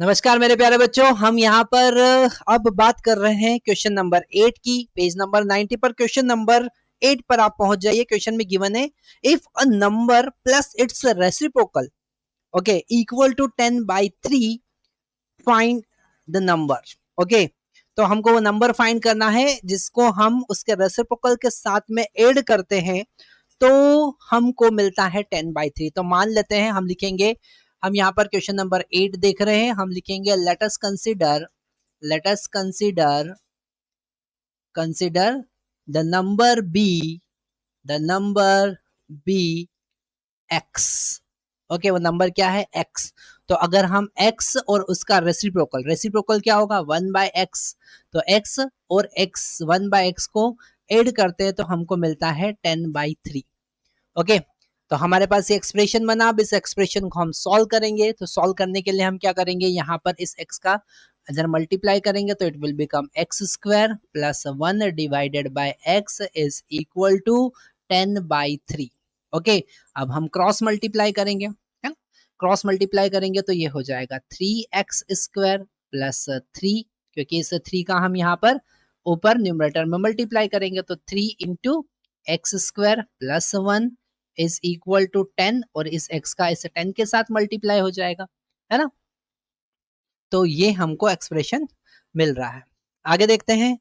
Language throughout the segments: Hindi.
नमस्कार मेरे प्यारे बच्चों, हम यहाँ पर अब बात कर रहे हैं क्वेश्चन नंबर 8 की। पेज नंबर 90 पर क्वेश्चन नंबर 8 पर आप पहुंच जाइए। क्वेश्चन में गिवन है if a number plus its reciprocal okay equal to 10/3 find the number. Okay, तो हमको वो नंबर फाइंड करना है जिसको हम उसके रेसिप्रोकल के साथ में ऐड करते हैं तो हमको मिलता है 10/3। तो मान लेते हैं हम लिखेंगे, हम यहाँ पर क्वेश्चन नंबर 8 देख रहे हैं, हम लिखेंगे let us consider the number be x. Okay, वो नंबर क्या है? एक्स। तो अगर हम एक्स और उसका रेसिप्रोकल क्या होगा? 1/x। तो एक्स और एक्स 1/x को ऐड करते हैं तो हमको मिलता है 10/3। ओके, तो हमारे पास ये एक्सप्रेशन बना। अब इस एक्सप्रेशन को हम सॉल्व करेंगे। तो सॉल्व करने के लिए हम क्या करेंगे, यहाँ पर इस x का अगर मल्टीप्लाई करेंगे तो it will become x square plus 1 divided by x is equal to 10/3। Okay, अब हम क्रॉस मल्टीप्लाई करेंगे, है ना? क्रॉस मल्टीप्लाई करेंगे तो ये हो जाएगा 3x स्क्वायर प्लस 3, क्योंकि इस 3 का हम यहाँ पर ऊपर न्यूमरेटर में मल्टीप्लाई करेंगे तो 3 into x square plus 1 is equal to 10 और इस x का इस 10 के साथ मल्टीप्लाई हो जाएगा, है ना? तो ये हमको एक्सप्रेशन मिल रहा है। आगे देखते हैं।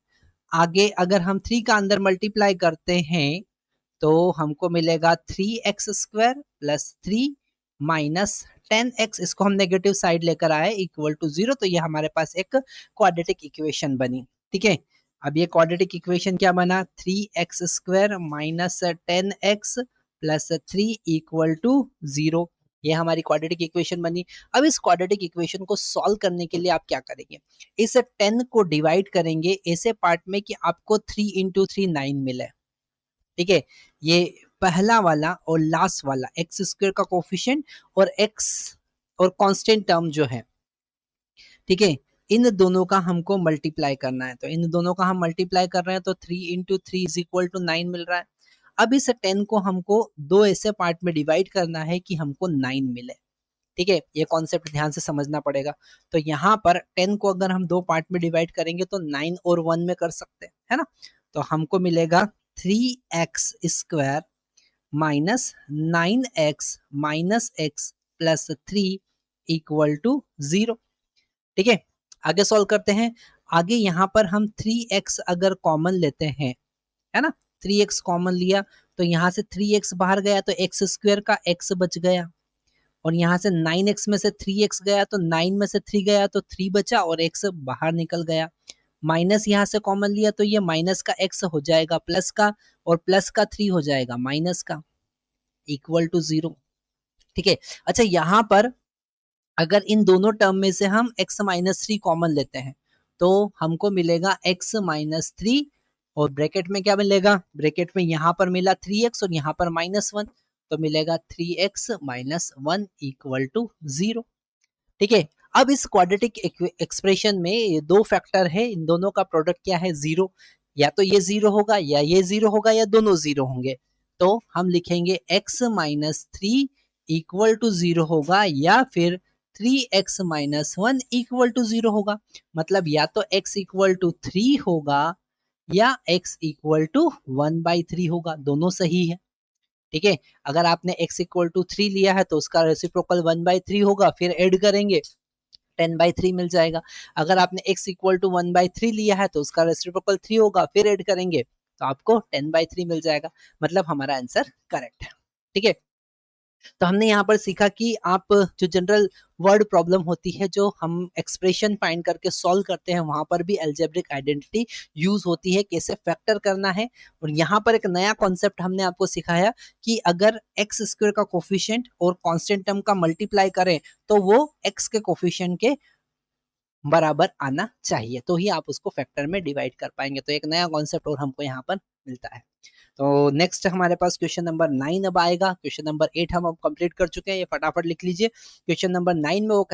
आगे अगर हम 3 का अंदर मल्टीप्लाई करते हैं तो हमको मिलेगा 3x square plus 3 minus 10x, इसको हम नेगेटिव साइड लेकर आए इक्वल टू 0। तो ये हमारे पास एक क्वाड्रेटिक इक्वेशन बनी। ठीक है, अब ये क्वाड्रेटिक इक्वेशन क्या बना? 3x square minus 10x plus 3 equal to 0। ये हमारी क्वाड्रेटिक इक्वेशन बनी। अब इस क्वाड्रेटिक इक्वेशन को सॉल्व करने के लिए आप क्या करेंगे, इस 10 को डिवाइड करेंगे ऐसे पार्ट में कि आपको 3 इंटू 3 9 मिले। ठीक है, ये पहला वाला और लास्ट वाला एक्स स्क्वायर का कोफिशिएंट और एक्स और कांस्टेंट टर्म जो है, ठीक है, इन दोनों का हमको मल्टीप्लाई करना है। तो इन दोनों का हम मल्टीप्लाई कर रहे हैं तो 3 इंटू 3 इज इक्वल टू 9 मिल रहा है। अब इस 10 को हमको दो ऐसे पार्ट में डिवाइड करना है कि हमको 9 मिले। ठीक है, ये कॉन्सेप्ट ध्यान से समझना पड़ेगा। तो यहाँ पर 10 को अगर हम दो पार्ट में डिवाइड करेंगे तो 9 और 1 में कर सकते हैं, है ना? तो हमको मिलेगा 3x square minus 9x minus x plus 3 equal to 0। ठीक है, आगे सॉल्व करते हैं। आगे यहाँ पर हम 3x अगर कॉमन लेते हैं, है ना, 3x कॉमन लिया तो यहाँ से 3x बाहर गया तो x स्क्वायर का x बच गया, और यहाँ से 9x में से 3x गया तो 9 में से 3 गया तो 3 बचा और x बाहर निकल गया। माइनस यहाँ से कॉमन लिया तो ये माइनस का x हो जाएगा प्लस का, और प्लस का 3 हो जाएगा माइनस का, इक्वल टू 0। ठीक है, अच्छा यहाँ पर अगर इन दोनों टर्म में से हम x माइनस 3 कॉमन लेते हैं तो हमको मिलेगा x माइनस 3, और ब्रैकेट में क्या मिलेगा? ब्रैकेट में यहाँ पर मिला 3x और यहाँ पर -1, तो मिलेगा 3x माइनस 1 इक्वल टू 0। ठीक है, अब इस क्वाड्रेटिक एक्सप्रेशन में ये दो फैक्टर है, इन दोनों का प्रोडक्ट क्या है? 0। या तो ये 0 होगा या ये 0 होगा या दोनों 0 होंगे। तो हम लिखेंगे x माइनस 3 इक्वल टू 0 होगा, या फिर 3x माइनस 1 इक्वल टू 0 होगा। मतलब या तो x इक्वल टू 3 होगा या x इक्वल टू 1/3 होगा, दोनों सही है। ठीक है, अगर आपने x इक्वल टू 3 लिया है तो उसका रेसिप्रोकल 1/3 होगा, फिर ऐड करेंगे 10/3 मिल जाएगा। अगर आपने x इक्वल टू 1/3 लिया है तो उसका रेसिप्रोकल 3 होगा, फिर ऐड करेंगे तो आपको 10/3 मिल जाएगा। मतलब हमारा आंसर करेक्ट है। ठीक है, तो हमने यहाँ पर सीखा कि आप जो जनरल वर्ड प्रॉब्लम होती है, जो हम एक्सप्रेशन फाइंड करके सॉल्व करते हैं, वहां पर भी अलजेब्रिक आइडेंटिटी यूज होती है, कैसे फैक्टर करना है। और यहाँ पर एक नया कॉन्सेप्ट हमने आपको सिखाया कि अगर एक्स स्क्वायर का कोफिशिएंट और कांस्टेंट टर्म का मल्टीप्लाई करें तो वो एक्स के कोफिशिएंट के बराबर आना चाहिए, तो ही आप उसको फैक्टर में डिवाइड कर पाएंगे। तो एक नया कॉन्सेप्ट और हमको यहाँ पर मिलता है। तो नेक्स्ट हमारे पास क्वेश्चन नंबर 9 अब आएगा। क्वेश्चन नंबर 8 हम अब कंप्लीट कर चुके हैं, ये फटाफट लिख लीजिए। क्वेश्चन नंबर 9 में वो कह